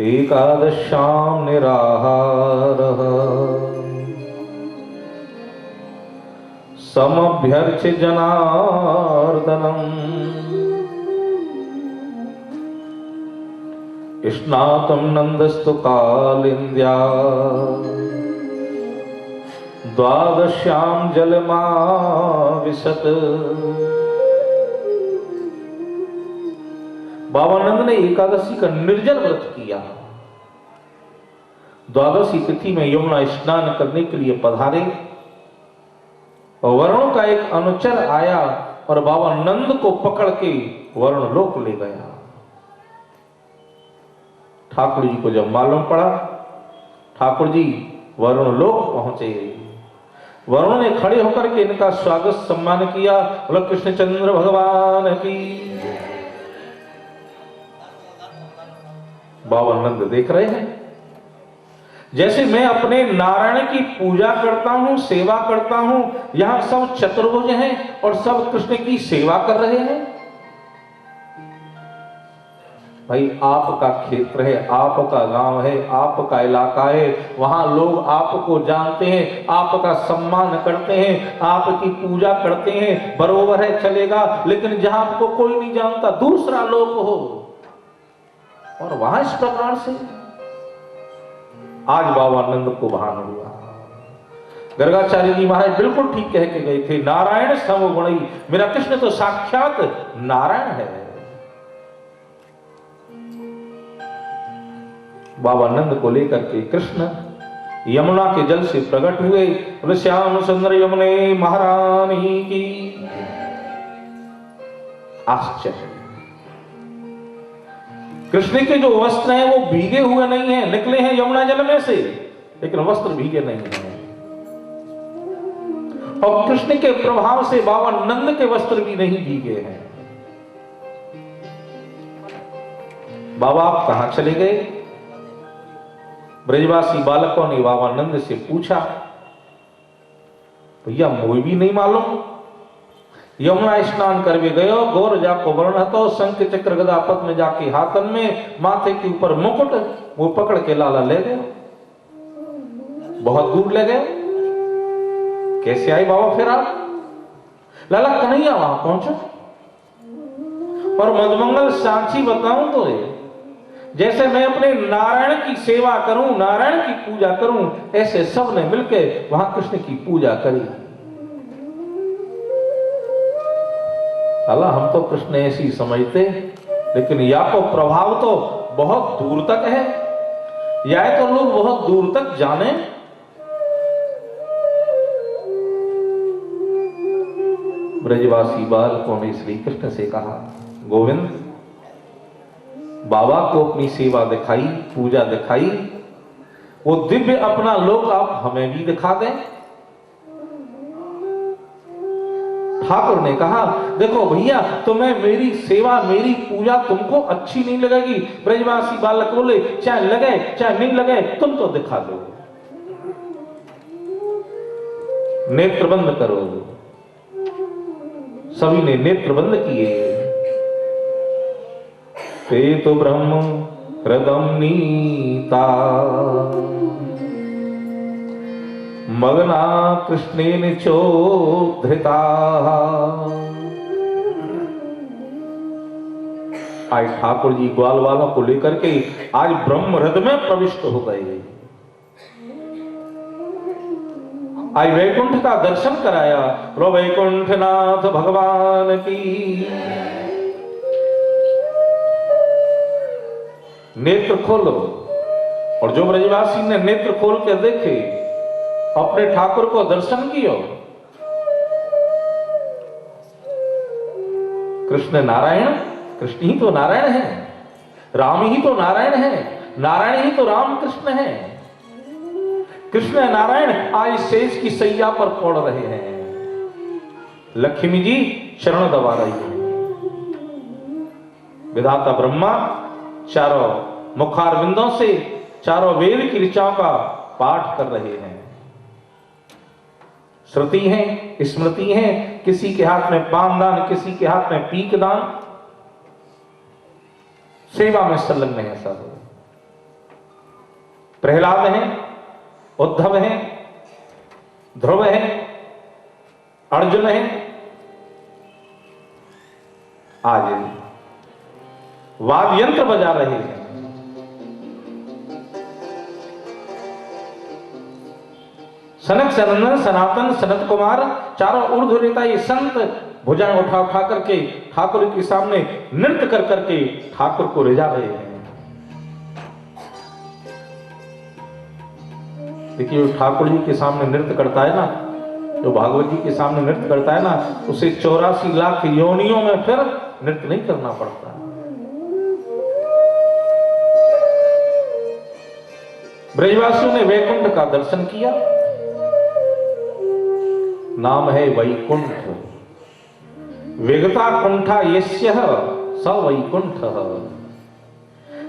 [SPEAKER 4] एकादशाम निराहारः समभ्यर्च्य जनार्दनम् स्नातुं नन्दस्तु कालिन्द्या द्वादश्यां जलमाविशत्। बाबा नंद ने एकादशी का निर्जल व्रत किया। द्वादशी तिथि में यमुना स्नान करने के लिए पधारे। वरुण का एक अनुचर आया और बाबा नंद को पकड़ के वरुण लोक ले गया। ठाकुर जी को जब मालूम पड़ा, ठाकुर जी वरुण लोक पहुंचे। वरुण ने खड़े होकर के इनका स्वागत सम्मान किया। बोला कृष्णचंद्र भगवान की। बाबा नंद देख रहे हैं, जैसे मैं अपने नारायण की पूजा करता हूं, सेवा करता हूं, यहां सब चतुर्भुज हैं और सब कृष्ण की सेवा कर रहे हैं। भाई, आपका क्षेत्र है, आपका गांव है, आपका इलाका है, वहां लोग आपको जानते हैं, आपका सम्मान करते हैं, आपकी पूजा करते हैं, बरोबर है, चलेगा। लेकिन जहां आपको कोई नहीं जानता, दूसरा लोग हो और वहां इस प्रकार से। आज बाबा नंद को भान हुआ, गर्गाचार्य जी महाराज बिल्कुल ठीक कह के गए थे, नारायण सम गुणी, मेरा कृष्ण तो साक्षात नारायण है। बाबा नंद को लेकर के कृष्ण यमुना के जल से प्रकट हुए। बोले श्याम सुंदर यमुने महारानी की। आश्चर्य, कृष्ण के जो वस्त्र हैं वो भीगे हुए नहीं हैं, निकले हैं यमुना जल में से, लेकिन वस्त्र भीगे नहीं हैं। और कृष्ण के प्रभाव से बाबा नंद के वस्त्र भी नहीं भीगे हैं। बाबा आप कहां चले गए? ब्रजवासी बालकों ने बाबा नंद से पूछा, भैया मुझे भी नहीं मालूम। यमुना स्नान करवे गयो, गौर जाको वर्ण तो शंख चक्र गदा पद्म जाके हाथन में, माथे के ऊपर मुकुट, वो पकड़ के लाला ले गए। बहुत दूर ले गए। कैसे आए बाबा फिर आप? लाला कन्हैया वहां पहुंचा। और मधुमंगल सांची बताऊं तो जैसे मैं अपने नारायण की सेवा करूं, नारायण की पूजा करूं, ऐसे सब ने मिलकर वहां कृष्ण की पूजा करी। लाला हम तो कृष्ण ऐसी समझते, लेकिन या तो प्रभाव तो बहुत दूर तक है, या तो लोग बहुत दूर तक जाने। ब्रजवासी बालकों ने श्री कृष्ण से कहा, गोविंद बाबा को अपनी सेवा दिखाई, पूजा दिखाई, वो दिव्य अपना लोक आप हमें भी दिखा दें। ठाकुर ने कहा, देखो भैया तुम्हें मेरी सेवा, मेरी पूजा तुमको अच्छी नहीं लगेगी। ब्रजवासी बालक बोले, चाहे लगे चाहे नहीं लगे, तुम तो दिखा दो। नेत्र बंद करो। सभी ने नेत्र बंद किए। ते तो ब्रह्म हृदम नीता मगना कृष्णेन चोद्धृता। आज ठाकुर जी ग्वाल वालों को लेकर के आज ब्रह्म हृदय में प्रविष्ट हो गए। आज वैकुंठ का दर्शन कराया। रो वैकुंठनाथ भगवान की। नेत्र खोलो। और जो ब्रजवासी ने नेत्र खोल के देखे, अपने ठाकुर को दर्शन किया। कृष्ण नारायण, कृष्ण ही तो नारायण है, राम ही तो नारायण है, नारायण ही तो राम कृष्ण है। कृष्ण नारायण आज शेष की सैया पर पड़ रहे हैं। लक्ष्मी जी शरण दबा रही है। विधाता ब्रह्मा चारों मुखारविंदों से चारों वेद की ऋचाओं का पाठ कर रहे हैं। श्रुति है, स्मृति है, किसी के हाथ में पानदान, किसी के हाथ में पीकदान, सेवा में संलग्न है सब। प्रहलाद हैं, उद्धव हैं, ध्रुव हैं, अर्जुन हैं, आज वाद्य यंत्र बजा रहे हैं। सनक सनंदन सनातन सनत कुमार चारों ऊर्ध्व रेता ये संत भुजाएं उठा उठा करके ठाकुर के सामने नृत्य कर करके ठाकुर को रिझा रहे हैं। देखिए जो ठाकुर जी के सामने नृत्य करता है ना, जो भागवत जी के सामने नृत्य करता है ना, उसे 84 लाख योनियों में फिर नृत्य नहीं करना पड़ता। ब्रजवासियों ने वैकुंठ का दर्शन किया। नाम है वैकुंठ। विगता कुंठा यस्य स वैकुंठ।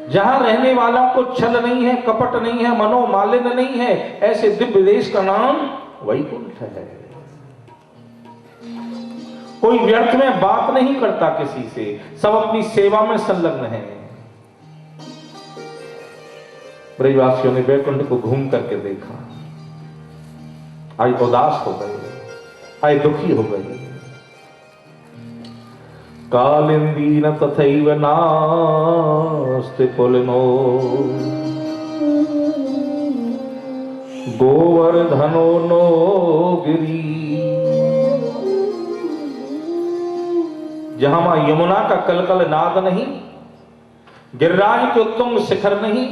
[SPEAKER 4] जहां रहने वालों को छल नहीं है, कपट नहीं है, मनोमालिन्य नहीं है, ऐसे दिव्य देश का नाम वैकुंठ है। कोई व्यर्थ में बात नहीं करता किसी से, सब अपनी सेवा में संलग्न है। ब्रजवासियों ने वैकुंठ को घूम करके देखा। आज उदास हो गए, आज दुखी हो गए। कालिंदीन तथैव नास्ति पुलिनो गोवर्धनो नो गिरी। जहां मां यमुना का कलकल नाद नहीं, गिरिराज के उत्तुंग शिखर नहीं,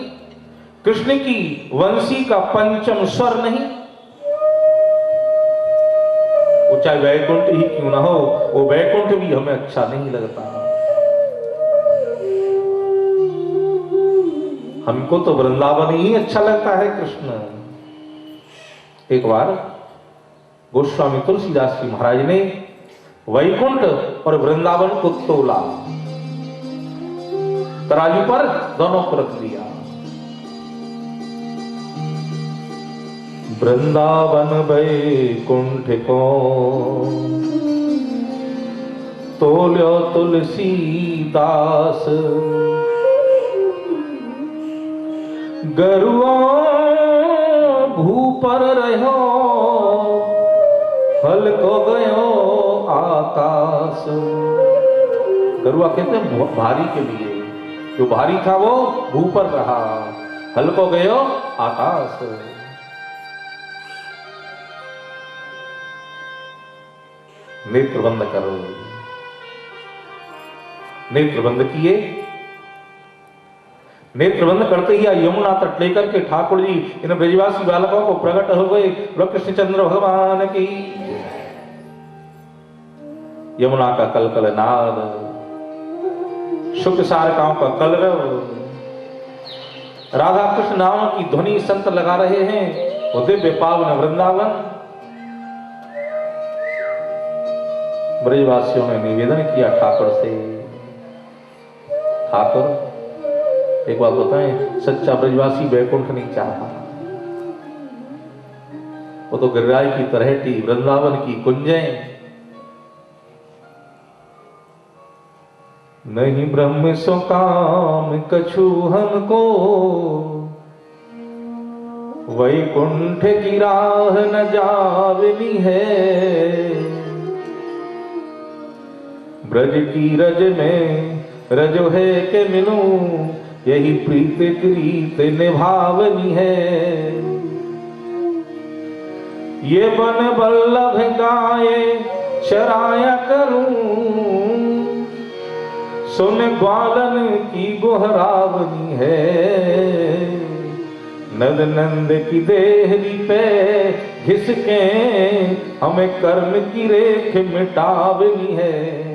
[SPEAKER 4] कृष्ण की वंशी का पंचम स्वर नहीं, वो चाहे वैकुंठ ही क्यों ना हो, वो वैकुंठ भी हमें अच्छा नहीं लगता। हमको तो वृंदावन ही अच्छा लगता है कृष्ण। एक बार गोस्वामी तुलसीदास जी महाराज ने वैकुंठ और वृंदावन को तोला, तराजू पर दोनों को रख दिया। वृंदावन वैकुंठ को तोल्यो तुलसीदास, गरुआ भू पर रहो फल को गयो आकाश। गरुआ कहते हैं भारी के लिए, जो भारी था वो भू पर रहा, फल को गयो आकाश। नेत्र बंद करो। नेत्र बंद किए। नेत्र बंद करते ही यमुना तट लेकर के ठाकुर जी इन ब्रजवासी बालकों को प्रकट हो गए। कृष्णचंद्र भगवान की यमुना का कलकल नाद, शुक सारकाओं का कलरव, राधा कृष्ण नाम की ध्वनि संत लगा रहे हैं। वो दिव्य पावन वृंदावन। ब्रजवासियों ने निवेदन किया ठाकुर से, ठाकुर एक बात बताएं, सच्चा ब्रजवासी वैकुंठ नहीं चाहता। वो तो गिरिराज की तलहटी, वृंदावन की कुंजें। नहीं ब्रह्म सो काम कछु हमको, वैकुंठ की राह न जावनी है। ब्रज की रज में रजो है के मिलूं, यही प्रीत रीत निभावनी है। ये बन बल्लभ गाये चराया करूं, सुन ग्वालन की गोहरावनी है। नद नंद की देहरी पे घिसके हमें कर्म की रेख मिटावनी है।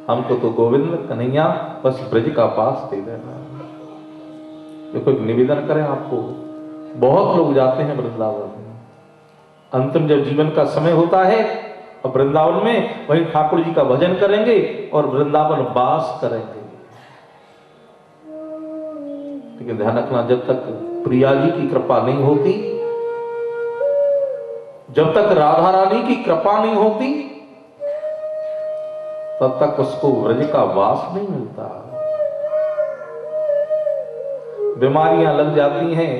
[SPEAKER 4] हमको तो गोविंद कन्हैया बस ब्रज का पास दे देना। देखो एक निवेदन करें आपको, बहुत लोग जाते हैं वृंदावन में, अंतिम जब जीवन का समय होता है और वृंदावन में वहीं ठाकुर जी का भजन करेंगे और वृंदावन वास करेंगे। लेकिन ध्यान रखना, जब तक प्रिया जी की कृपा नहीं होती, जब तक राधा रानी की कृपा नहीं होती, तब तक उसको व्रज का वास नहीं मिलता। बीमारियां लग जाती हैं,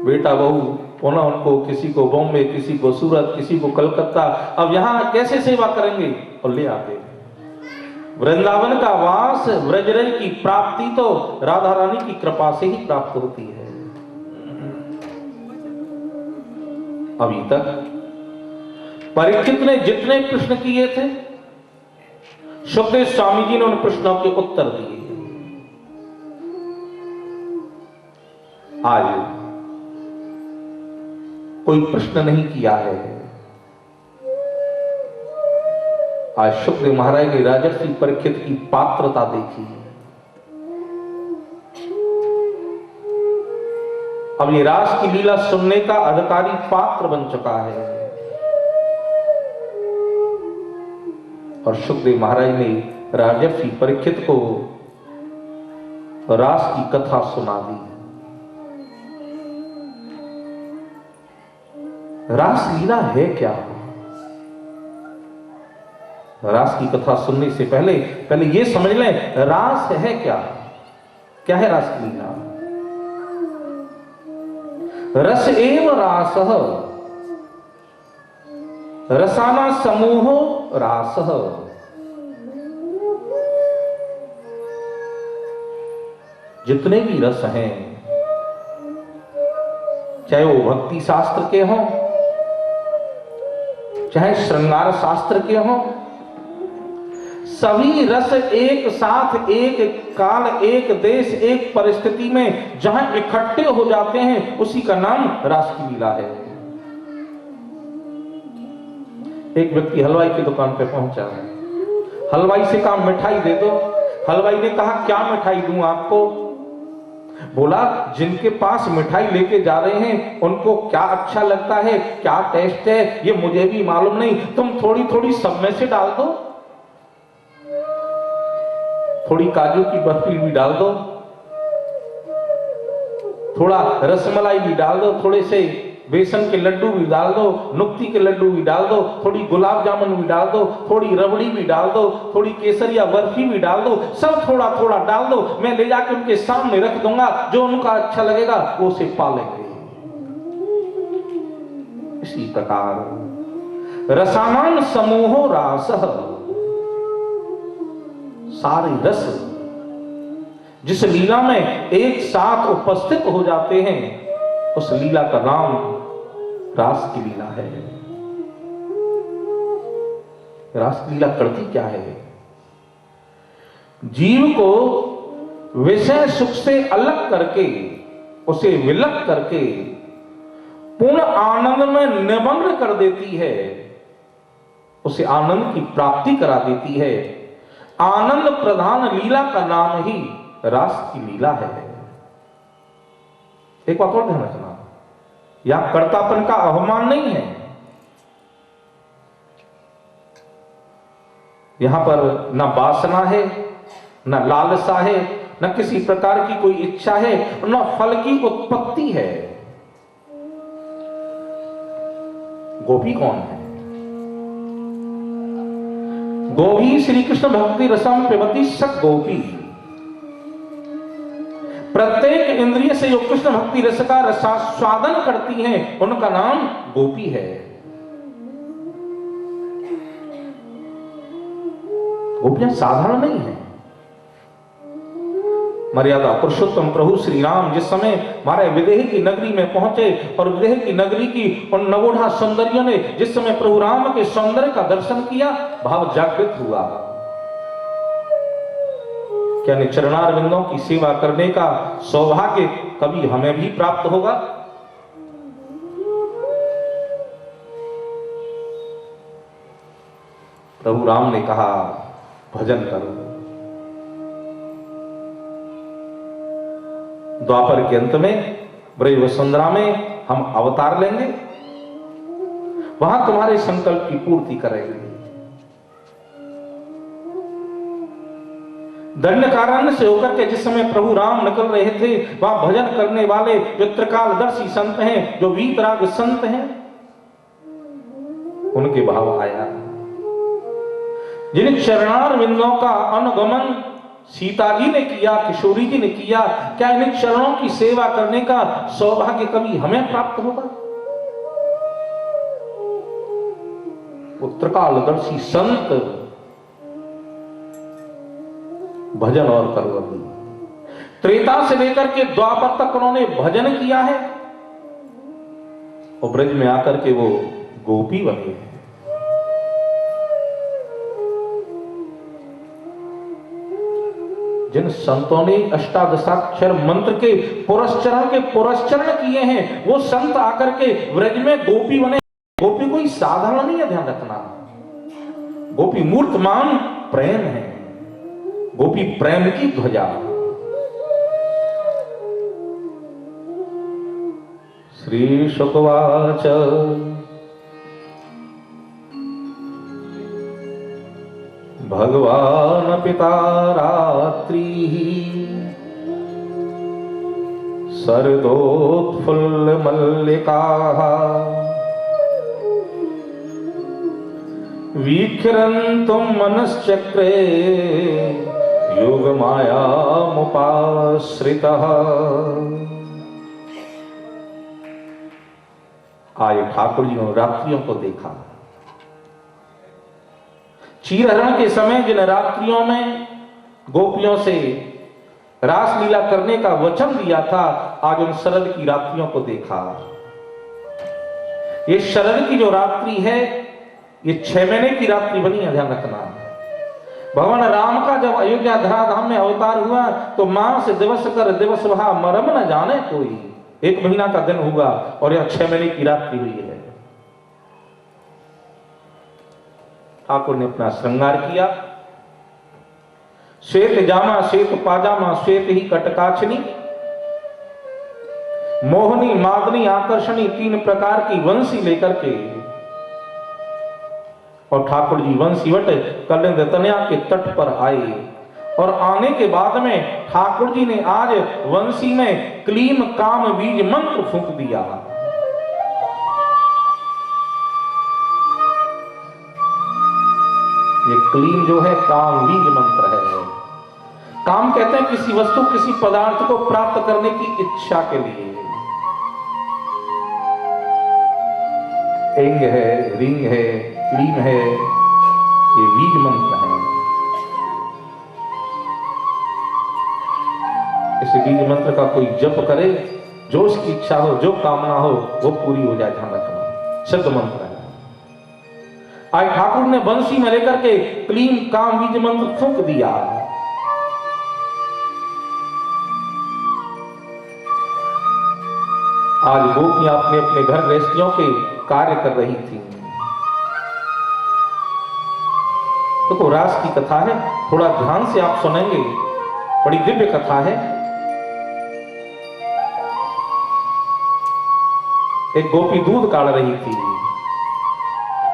[SPEAKER 4] बेटा बहू पुनः उनको, किसी को बॉम्बे, किसी को सूरत, किसी को कलकत्ता, अब यहां कैसे सेवा करेंगे, और ले आते हैं। वृंदावन का वास, व्रजरज की प्राप्ति तो राधा रानी की कृपा से ही प्राप्त होती है। अभी तक परीक्षित ने जितने प्रश्न किए थे, सुखदेव स्वामी जी ने उन प्रश्नों के उत्तर दिए। आज कोई प्रश्न नहीं किया है। आज सुखदेव महाराज ने राजर्षि परीक्षित की पात्रता देखी। अब ये रास की लीला सुनने का अधिकारी पात्र बन चुका है। और सुखदेव महाराज ने राजर्षि परीक्षित को रास की कथा सुना दी। रास लीला है क्या? रास की कथा सुनने से पहले ये समझ लें, रास है क्या? क्या है रास की लीला? रस एव रास, रसाना समूह रास। जितने भी रस हैं चाहे वो भक्ति शास्त्र के हों, चाहे श्रृंगार शास्त्र के हों, सभी रस एक साथ, एक काल, एक देश, एक परिस्थिति में जहां इकट्ठे हो जाते हैं, उसी का नाम रास की लीला है। एक व्यक्ति हलवाई की दुकान पे पहुंचा है, हलवाई से कहा मिठाई दे दो। हलवाई ने कहा क्या मिठाई दूं आपको? बोला जिनके पास मिठाई लेके जा रहे हैं उनको क्या अच्छा लगता है, क्या टेस्ट है, ये मुझे भी मालूम नहीं, तुम थोड़ी थोड़ी सब में से डाल दो, थोड़ी काजू की बर्फी भी डाल दो, थोड़ा रसमलाई भी डाल दो, थोड़े से बेसन के लड्डू भी डाल दो, नुक्ती के लड्डू भी डाल दो, थोड़ी गुलाब जामुन भी डाल दो, थोड़ी रबड़ी भी डाल दो, थोड़ी केसरिया बर्फी भी डाल दो, सब थोड़ा थोड़ा डाल दो, मैं ले जाकर उनके सामने रख दूंगा, जो उनका अच्छा लगेगा वो उसे पालेंगे। इसी प्रकार रसानाम समूहो रासः, सारे रस जिस लीला में एक साथ उपस्थित हो जाते हैं, उस लीला का नाम रास की लीला है। रास की लीला करती क्या है? जीव को विषय सुख से अलग करके, उसे विलग करके पूर्ण आनंद में निमग्न कर देती है, उसे आनंद की प्राप्ति करा देती है। आनंद प्रधान लीला का नाम ही रास की लीला है। एक बात और ध्यान रखना, यहां कर्तापन का अवमान नहीं है, यहां पर न वासना है, न लालसा है, न किसी प्रकार की कोई इच्छा है, न फल की उत्पत्ति है। गोपी कौन है? गोपी श्री कृष्ण भक्ति रसम पिबती सक गोपी। प्रत्येक इंद्रिय से जो कृष्ण भक्ति रस का रसास्वादन करती हैं, उनका नाम गोपी है। गोपियां साधारण नहीं है। मर्यादा पुरुषोत्तम प्रभु श्री राम जिस समय हमारे विदेह की नगरी में पहुंचे और विदेह की नगरी की उन नवोढ़ा सौंदर्यों ने जिस समय प्रभु राम के सौंदर्य का दर्शन किया, भाव जागृत हुआ। क्या चरणारविंदों की सेवा करने का सौभाग्य कभी हमें भी प्राप्त होगा? प्रभु राम ने कहा भजन करो। द्वापर के अंत में ब्रज वसुंधरा में हम अवतार लेंगे, वहां तुम्हारे संकल्प की पूर्ति करेंगे। दंडकारण्य से होकर के जिस समय प्रभु राम निकल रहे थे, वहां भजन करने वाले जो त्रिकालदर्शी संत हैं, जो वीतराग संत हैं, उनके भाव आया। जिन चरणार विंदों का अनुगमन सीता जी ने किया, किशोरी जी ने किया, क्या इन चरणों की सेवा करने का सौभाग्य कभी हमें प्राप्त होगा? त्रिकालदर्शी संत भजन और करवती, त्रेता से लेकर के द्वापर तक उन्होंने भजन किया है और ब्रज में आकर के वो गोपी बने हैं। जिन संतों ने अष्टादशाक्षर मंत्र के पुरस्चरण किए हैं, वो संत आकर के ब्रज में गोपी बने। गोपी कोई साधारण नहीं है, ध्यान रखना। गोपी मूर्तमान प्रेम है, गोपी प्रेम की ध्वजा। श्री शुकवाच भगवान पिता रात्रि शरदोत्फुल्ल मल्लिका वीक्षरन्तुं मनश्चक्रे योग माया मुपाश्रितः। आए ठाकुर जी ने रात्रियों को देखा। चीरहरण के समय जिन रात्रियों में गोपियों से रासलीला करने का वचन दिया था, आज उन शरद की रात्रियों को देखा। ये शरद की जो रात्रि है ये 6 महीने की रात्रि बनी है, ध्यान रखना। भगवान राम का जब अयोध्या धराधाम में अवतार हुआ तो मास दिवस कर दिवस वहा मरम न जाने कोई, 1 महीना का दिन हुआ और यह 6 महीने की रात्रि हुई है। ठाकुर ने अपना श्रृंगार किया, श्वेत जामा श्वेत पाजामा श्वेत ही कटकाछनी, मोहनी मादनी आकर्षणी 3 प्रकार की वंशी लेकर के और ठाकुर जी वंशीवट कलिंद तनया के तट पर आए। और आने के बाद में ठाकुर जी ने आज वंशी में क्लीम काम बीज मंत्र फूंक दिया। ये क्लीम जो है काम बीज मंत्र है। काम कहते हैं किसी वस्तु किसी पदार्थ को प्राप्त करने की इच्छा के लिए। एंग है, रिंग है, क्लीम है, ये बीज मंत्र है। इस बीज मंत्र का कोई जप करे, जो उसकी इच्छा हो, जो कामना हो वो पूरी हो जाए, ध्यान रखना। सिद्ध मंत्र है। आज ठाकुर ने बंसी में लेकर के क्लीम काम बीज मंत्र फूंक दिया। आज गोपियां अपने अपने घर गृहस्थियों के कार्य कर रही थी। देखो रास की कथा है, थोड़ा ध्यान से आप सुनेंगे, बड़ी दिव्य कथा है। एक गोपी दूध काढ़ रही थी,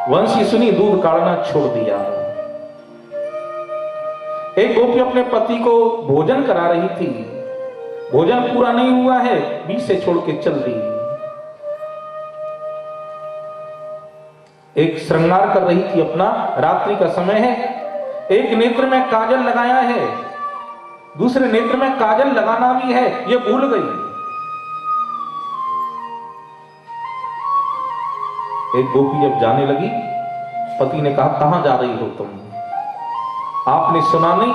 [SPEAKER 4] वंशी सुनी दूध काढ़ना छोड़ दिया। एक गोपी अपने पति को भोजन करा रही थी, भोजन पूरा नहीं हुआ है, बीच से छोड़ के चल दी। एक श्रृंगार कर रही थी अपना, रात्रि का समय है, एक नेत्र में काजल लगाया है, दूसरे नेत्र में काजल लगाना भी है, ये भूल गई। एक गोपी जब जाने लगी, पति ने कहा कहां जा रही हो तुम? आपने सुना नहीं?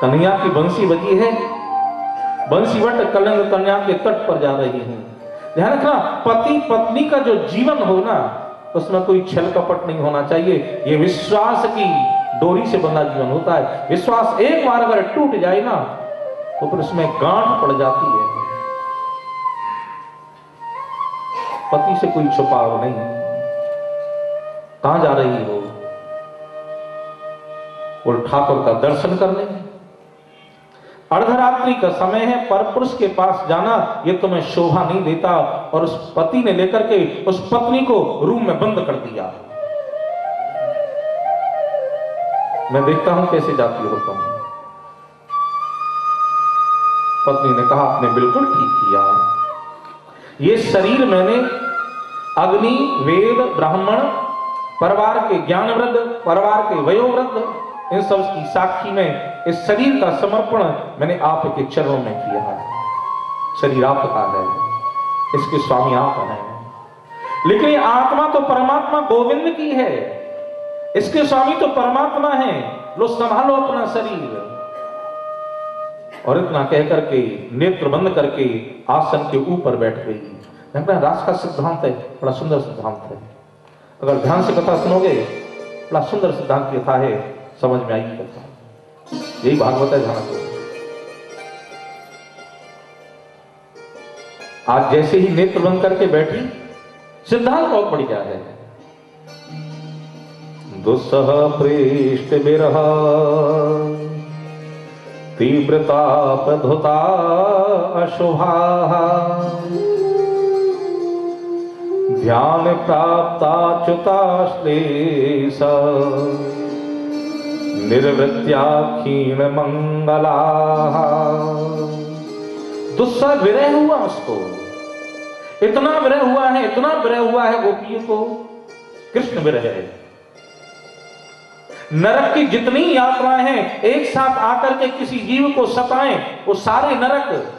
[SPEAKER 4] कन्हैया की बंसी बजी है, बंसीवट कलिंद कन्या के तट पर जा रही हूं। ध्यान रखना, पति पत्नी का जो जीवन हो ना, उसमें कोई छल कपट नहीं होना चाहिए। ये विश्वास की डोरी से बंधा जीवन होता है। विश्वास एक बार अगर टूट जाए ना तो फिर उसमें गांठ पड़ जाती है। पति से कोई छुपाव नहीं। कहां जा रही हो? और ठाकुर का दर्शन करने। अर्धरात्रि का समय है, परपुरुष के पास जाना ये तुम्हें शोभा नहीं देता। और उस पति ने लेकर के उस पत्नी को रूम में बंद कर दिया। मैं देखता हूं कैसे जाती हो तुम। पत्नी ने कहा आपने बिल्कुल ठीक किया। ये शरीर मैंने अग्नि, वेद, ब्राह्मण, परिवार के ज्ञानवृद्ध, परिवार के वयोवृद्ध, इन सब की साक्षी में इस शरीर का समर्पण मैंने आपके चरणों में किया है। शरीर आपका है, इसके स्वामी आप हैं। लेकिन ये आत्मा तो परमात्मा गोविंद की है, इसके स्वामी तो परमात्मा है। लो संभालो अपना शरीर। और इतना कहकर के नेत्र बंद करके आसन के ऊपर बैठ गई। रास का सिद्धांत है, बड़ा सुंदर सिद्धांत है। अगर ध्यान से कथा सुनोगे, बड़ा सुंदर सिद्धांत की कथा है, समझ में आएगी कथा। यही भागवत है। ध्यान दो। आज जैसे ही नेत्र बंद करके बैठी, सिद्धांत बहुत बढ़िया है। दुस्सह पृष्ठ बिरह तीव्रता प्रधुता अशुभा ध्यान प्राप्ता च्युताश्लेष निर्वृत्या क्षीण मंगला। दुस्सह विरह हुआ उसको, इतना विरह हुआ है, इतना विरह हुआ है गोपियों को। कृष्ण विरह है। नरक की जितनी यात्राएं हैं एक साथ आकर के किसी जीव को सताएं, वो सारे नरक,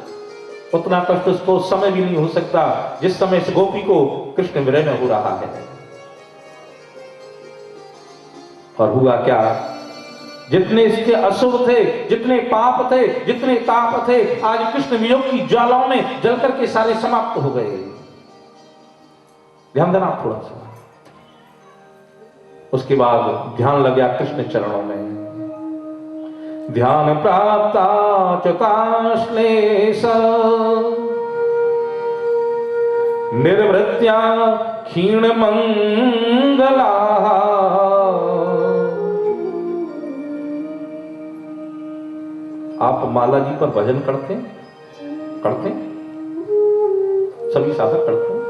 [SPEAKER 4] उतना कष्ट उसको समय भी नहीं हो सकता जिस समय इस गोपी को कृष्ण विरह में हो रहा है। और हुआ क्या? जितने इसके अशुभ थे, जितने पाप थे, जितने ताप थे, आज कृष्ण वियोग की ज्वालाओं में जलकर के सारे समाप्त हो गए। ध्यान देना थोड़ा सा। उसके बाद ध्यान लग गया कृष्ण चरणों में। ध्यान प्राप्ता च्युताश्लेष निर्वृत्या क्षीण मंगला। आप माला जी पर भजन करते सभी साधक करते हैं,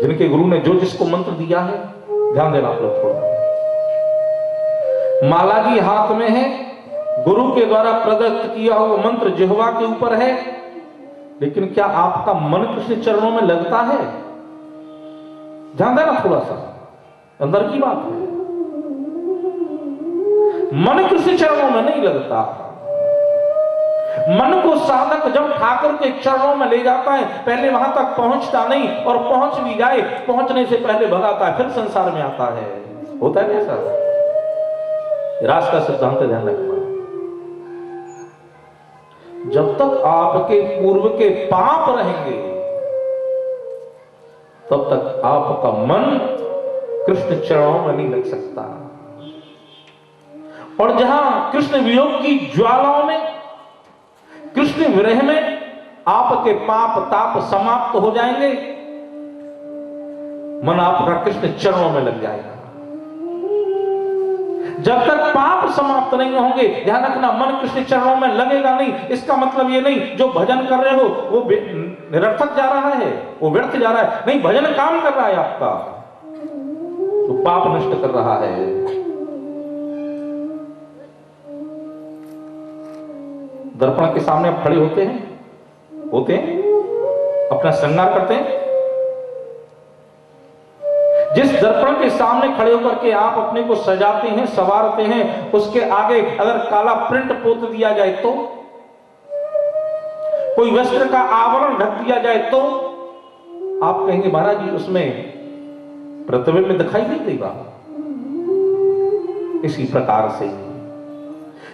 [SPEAKER 4] जिनके गुरु ने जो जिसको मंत्र दिया है, ध्यान देना आप लोग थोड़ा। माला जी हाथ में है, गुरु के द्वारा प्रदत्त किया हुआ मंत्र जिह्वा के ऊपर है, लेकिन क्या आपका मन कृष्ण चरणों में लगता है? ध्यान देना थोड़ा सा, अंदर की बात है। मन कृष्ण चरणों में नहीं लगता। मन को साधक जब ठाकुर के चरणों में ले जाता है, पहले वहां तक पहुंचता नहीं, और पहुंच भी जाए पहुंचने से पहले भगाता है, फिर संसार में आता है। होता है ऐसा? रास का सिद्धांत ध्यान रखना। जब तक आपके पूर्व के पाप रहेंगे, तब तक आपका मन कृष्ण चरणों में नहीं लग सकता। और जहां कृष्ण वियोग की ज्वालाओं में, कृष्ण विरह में आपके पाप ताप समाप्त हो जाएंगे, मन आपका कृष्ण चरणों में लग जाएगा। जब तक पाप समाप्त नहीं होंगे, ध्यान रखना, मन कृष्ण चरणों में लगेगा नहीं। इसका मतलब ये नहीं जो भजन कर रहे हो वो निरर्थक जा रहा है, वो व्यर्थ जा रहा है। नहीं, भजन काम कर रहा है आपका, तो पाप नष्ट कर रहा है। दर्पण के सामने आप खड़े होते हैं, अपना श्रृंगार करते हैं। जिस दर्पण के सामने खड़े होकर के आप अपने को सजाते हैं, संवारते हैं, उसके आगे अगर काला प्रिंट पोत दिया जाए तो, कोई वस्त्र का आवरण ढक दिया जाए तो, आप कहेंगे महाराज जी उसमें प्रतिबिंब दिखाई नहीं देगा। इसी प्रकार से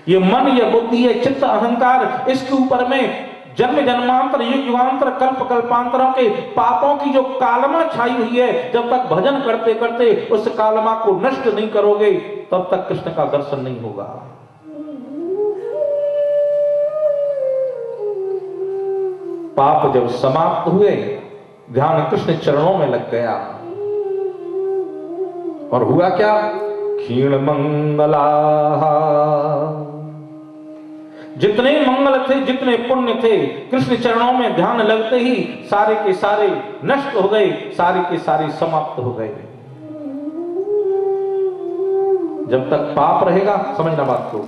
[SPEAKER 4] ये मन, ये बुद्धि, ये चित्त, अहंकार, इसके ऊपर में जन्म जन्मांतर, युग युगांतर, कल्प कल्पांतरों के पापों की जो कालमा छाई हुई है, जब तक भजन करते करते उस कालमा को नष्ट नहीं करोगे, तब तक कृष्ण का दर्शन नहीं होगा। पाप जब समाप्त हुए, ध्यान कृष्ण चरणों में लग गया, और हुआ क्या? क्षीण मंगला। जितने मंगल थे, जितने पुण्य थे, कृष्ण चरणों में ध्यान लगते ही सारे के सारे नष्ट हो गए, सारे के सारे समाप्त हो गए। जब तक पाप रहेगा, समझना बात को,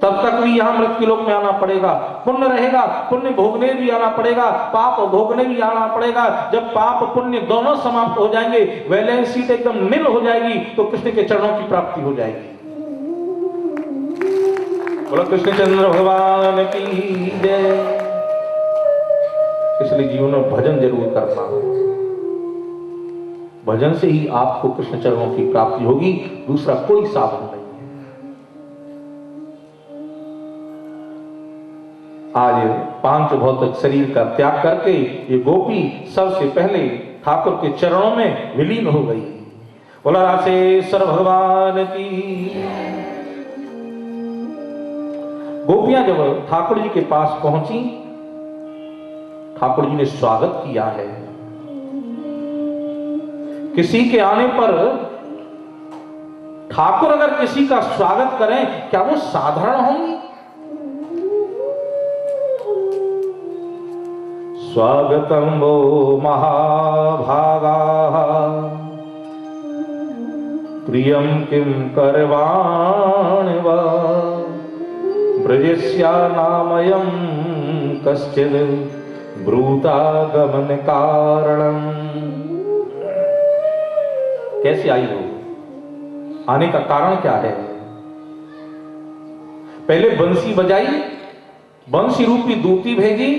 [SPEAKER 4] तब तक भी यहां मृत्यु लोक में आना पड़ेगा। पुण्य रहेगा, पुण्य भोगने भी आना पड़ेगा, पाप भोगने भी आना पड़ेगा। जब पाप पुण्य दोनों समाप्त हो जाएंगे, बैलेंस शीट एकदम निल हो जाएगी, तो कृष्ण के चरणों की प्राप्ति हो जाएगी। बोलो कृष्णचंद्र भगवान की जय। इसलिए जीवन में भजन जरूर करना है। भजन से ही आपको कृष्ण चरणों की प्राप्ति होगी, दूसरा कोई साधन नहीं है। आज पांच भौतिक शरीर का त्याग करके ये गोपी सबसे पहले ठाकुर के चरणों में विलीन हो गई। बोला रासेश्वर भगवान की। गोपियां जब ठाकुर जी के पास पहुंची, ठाकुर जी ने स्वागत किया है। किसी के आने पर ठाकुर अगर किसी का स्वागत करें, क्या वो साधारण होंगी? स्वागतम वो महाभागा प्रियम किम करवाण वा ब्रजस्या नामयं कश्चिद ब्रूतागमन कारणम। कैसे आई हो? आने का कारण क्या है? पहले बंसी बजाई, बंसी रूपी दूती भेजी,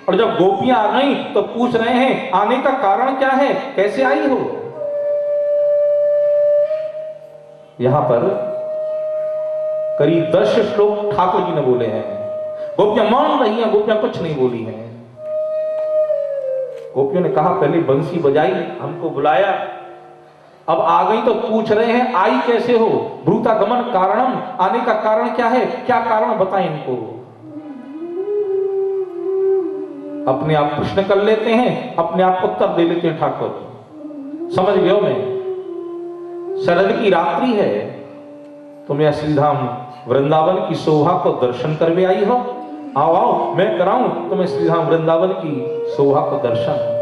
[SPEAKER 4] और जब गोपियां आ गई तो पूछ रहे हैं आने का कारण क्या है, कैसे आई हो? यहां पर करीब 10 श्लोक ठाकुर जी ने बोले हैं। गोपियां मौन रही हैं, गोपियां कुछ नहीं बोली हैं। गोपियों ने कहा पहले बंसी बजाई, हमको बुलाया, अब आ गई तो पूछ रहे हैं आई कैसे हो, भ्रूतागमन कारणम, आने का कारण क्या है, क्या कारण बताएं इनको। अपने आप प्रश्न कर लेते हैं, अपने आप उत्तर दे लेते हैं ठाकुर। समझ गयो मैं, शरद की रात्रि है, तुम यह श्रीधाम वृंदावन की शोभा को दर्शन करके आई हो, आओ आओ मैं कराऊं तुम्हें श्रीधाम वृंदावन की शोभा को दर्शन।